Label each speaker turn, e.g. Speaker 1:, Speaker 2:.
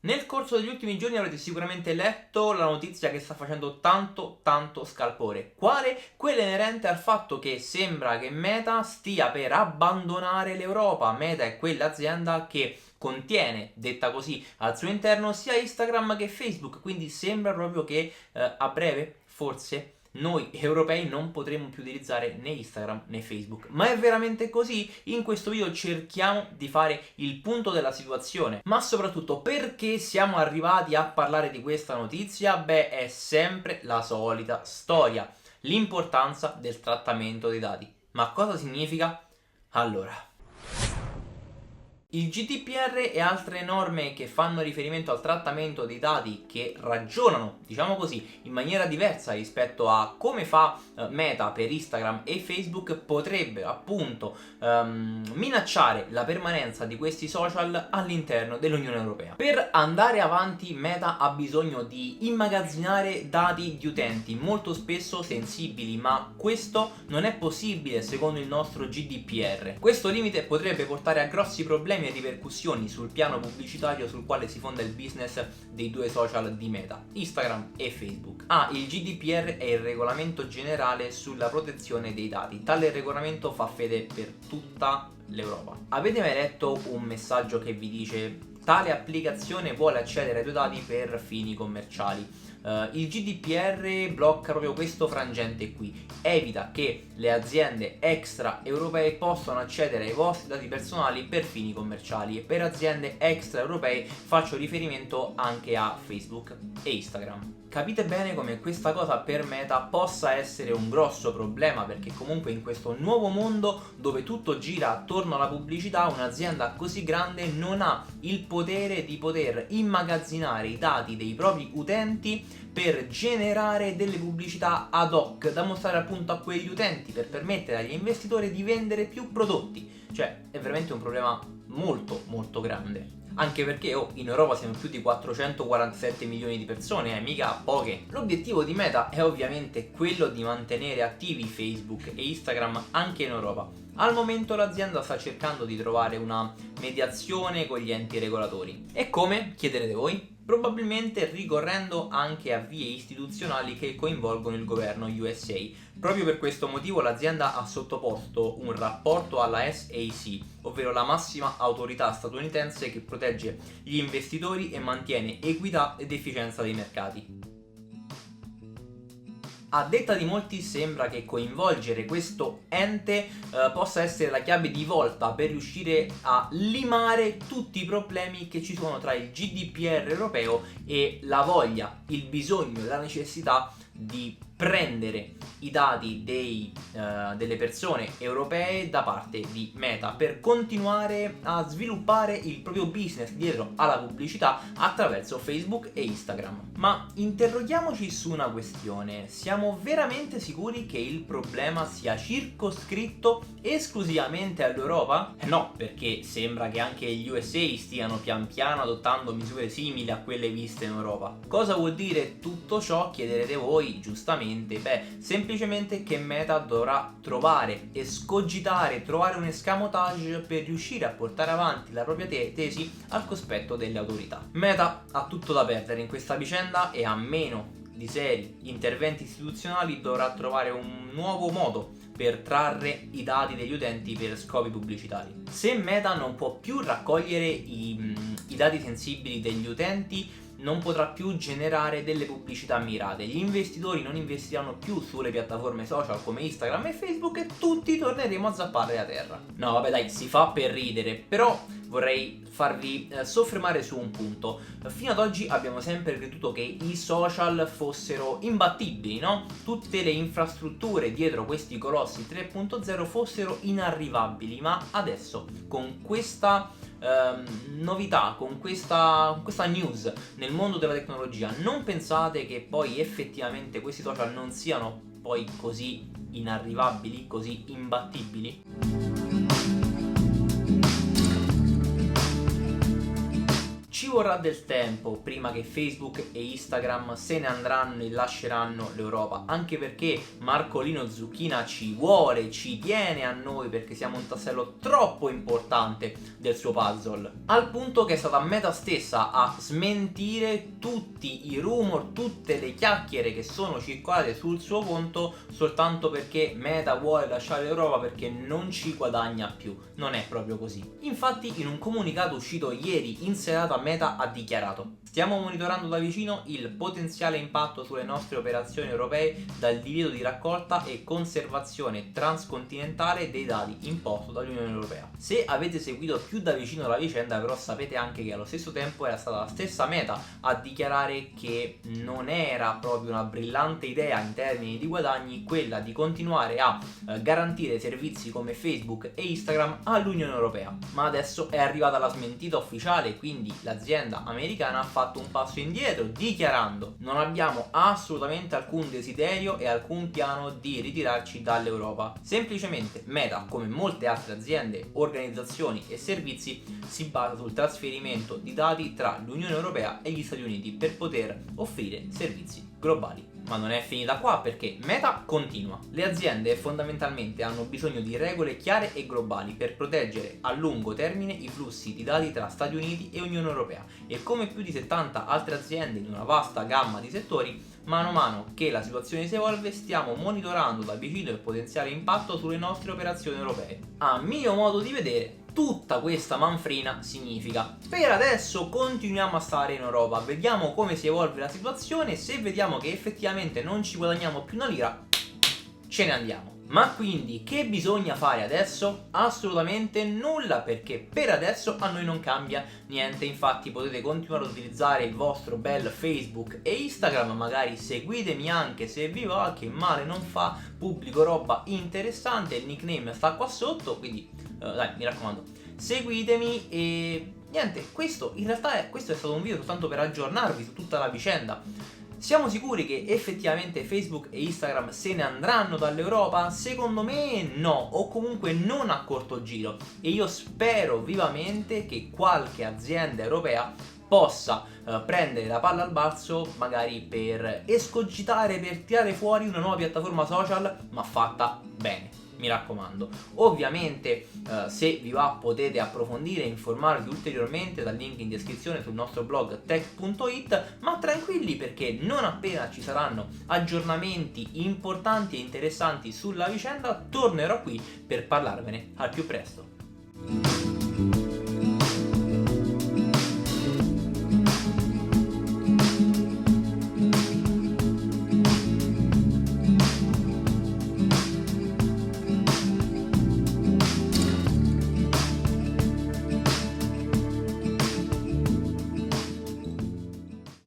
Speaker 1: Nel corso degli ultimi giorni avrete sicuramente letto la notizia che sta facendo tanto scalpore. Quale? Quella inerente al fatto che sembra che Meta stia per abbandonare l'Europa. Meta è quell'azienda che contiene, detta così, al suo interno sia Instagram che Facebook, quindi sembra proprio che a breve, forse, noi europei non potremo più utilizzare né Instagram né Facebook. Ma è veramente così? In questo video cerchiamo di fare il punto della situazione, ma soprattutto perché siamo arrivati a parlare di questa notizia? Beh, è sempre la solita storia, l'importanza del trattamento dei dati. Ma cosa significa? Allora, il GDPR e altre norme che fanno riferimento al trattamento dei dati, che ragionano, diciamo così, in maniera diversa rispetto a come fa Meta per Instagram e Facebook, potrebbero appunto minacciare la permanenza di questi social all'interno dell'Unione Europea. Per andare avanti Meta ha bisogno di immagazzinare dati di utenti molto spesso sensibili, ma questo non è possibile secondo il nostro GDPR. Questo limite potrebbe portare a grossi problemi e ripercussioni sul piano pubblicitario sul quale si fonda il business dei due social di Meta, Instagram e Facebook. Il GDPR è il regolamento generale sulla protezione dei dati. Tale regolamento fa fede per tutta l'Europa. Avete mai letto un messaggio che vi dice: tale applicazione vuole accedere ai tuoi dati per fini commerciali? Il GDPR blocca proprio questo frangente qui, evita che le aziende extra europee possano accedere ai vostri dati personali per fini commerciali, e per aziende extra europee faccio riferimento anche a Facebook e Instagram. Capite bene come questa cosa per Meta possa essere un grosso problema, perché comunque in questo nuovo mondo dove tutto gira attorno alla pubblicità, un'azienda così grande non ha il potere di poter immagazzinare i dati dei propri utenti per generare delle pubblicità ad hoc da mostrare appunto a quegli utenti, per permettere agli investitori di vendere più prodotti. Cioè, è veramente un problema molto grande. Anche perché in Europa siamo più di 447 milioni di persone, mica poche. L'obiettivo di Meta è ovviamente quello di mantenere attivi Facebook e Instagram anche in Europa. Al momento l'azienda sta cercando di trovare una mediazione con gli enti regolatori. E come? Chiederete voi? Probabilmente ricorrendo anche a vie istituzionali che coinvolgono il governo USA. Proprio per questo motivo l'azienda ha sottoposto un rapporto alla SEC, ovvero la massima autorità statunitense che protegge gli investitori e mantiene equità ed efficienza dei mercati. A detta di molti sembra che coinvolgere questo ente possa essere la chiave di volta per riuscire a limare tutti i problemi che ci sono tra il GDPR europeo e la voglia, il bisogno, la necessità di prendere i dati delle persone europee da parte di Meta per continuare a sviluppare il proprio business dietro alla pubblicità attraverso Facebook e Instagram. Ma interroghiamoci su una questione: siamo veramente sicuri che il problema sia circoscritto esclusivamente all'Europa? No, perché sembra che anche gli USA stiano pian piano adottando misure simili a quelle viste in Europa. Cosa vuol dire tutto ciò? Chiederete voi giustamente. Semplicemente che Meta dovrà trovare un escamotage per riuscire a portare avanti la propria tesi al cospetto delle autorità. Meta ha tutto da perdere in questa vicenda e, a meno di seri interventi istituzionali, dovrà trovare un nuovo modo per trarre i dati degli utenti per scopi pubblicitari. Se Meta non può più raccogliere i dati sensibili degli utenti, non potrà più generare delle pubblicità mirate, gli investitori non investiranno più sulle piattaforme social come Instagram e Facebook e tutti torneremo a zappare a terra. No, vabbè, dai, si fa per ridere, però vorrei farvi soffermare su un punto. Fino ad oggi abbiamo sempre creduto che i social fossero imbattibili, no? Tutte le infrastrutture dietro questi colossi 3.0 fossero inarrivabili, ma adesso con questa novità, con questa news nel mondo della tecnologia, non pensate che poi effettivamente questi social non siano poi così inarrivabili, così imbattibili? Ci vorrà del tempo prima che Facebook e Instagram se ne andranno e lasceranno l'Europa, anche perché Marcolino Zucchina ci vuole, ci tiene a noi perché siamo un tassello troppo importante del suo puzzle, al punto che è stata Meta stessa a smentire tutti i rumor, tutte le chiacchiere che sono circolate sul suo conto soltanto perché Meta vuole lasciare l'Europa perché non ci guadagna più. Non è proprio così. Infatti, in un comunicato uscito ieri in serata, Meta ha dichiarato: stiamo monitorando da vicino il potenziale impatto sulle nostre operazioni europee dal divieto di raccolta e conservazione transcontinentale dei dati imposto dall'Unione Europea. Se avete seguito più da vicino la vicenda, però sapete anche che allo stesso tempo era stata la stessa Meta a dichiarare che non era proprio una brillante idea in termini di guadagni quella di continuare a garantire servizi come Facebook e Instagram all'Unione Europea. Ma adesso è arrivata la smentita ufficiale, quindi l'azienda americana ha fatto un passo indietro dichiarando: non abbiamo assolutamente alcun desiderio e alcun piano di ritirarci dall'Europa. Semplicemente Meta, come molte altre aziende, organizzazioni e servizi, si basa sul trasferimento di dati tra l'Unione Europea e gli Stati Uniti per poter offrire servizi globali. Ma non è finita qua, perché Meta continua. Le aziende fondamentalmente hanno bisogno di regole chiare e globali per proteggere a lungo termine i flussi di dati tra Stati Uniti e Unione Europea, e come più di 70 altre aziende in una vasta gamma di settori, mano a mano che la situazione si evolve stiamo monitorando da vicino il potenziale impatto sulle nostre operazioni europee. A mio modo di vedere, tutta questa manfrina significa: per adesso continuiamo a stare in Europa, vediamo come si evolve la situazione, se vediamo che effettivamente non ci guadagniamo più una lira, ce ne andiamo. Ma quindi che bisogna fare adesso? Assolutamente nulla, perché per adesso a noi non cambia niente. Infatti potete continuare ad utilizzare il vostro bel Facebook e Instagram, magari seguitemi anche se vi va, che male non fa, pubblico roba interessante, il nickname sta qua sotto, quindi dai, mi raccomando, seguitemi. E niente, questo in realtà è stato un video soltanto per aggiornarvi su tutta la vicenda. Siamo sicuri che effettivamente Facebook e Instagram se ne andranno dall'Europa? Secondo me no, o comunque non a corto giro, e io spero vivamente che qualche azienda europea possa prendere la palla al balzo, magari per escogitare, per tirare fuori una nuova piattaforma social, ma fatta bene. Mi raccomando. Ovviamente se vi va potete approfondire e informarvi ulteriormente dal link in descrizione sul nostro blog tech.it, ma tranquilli, perché non appena ci saranno aggiornamenti importanti e interessanti sulla vicenda tornerò qui per parlarvene al più presto.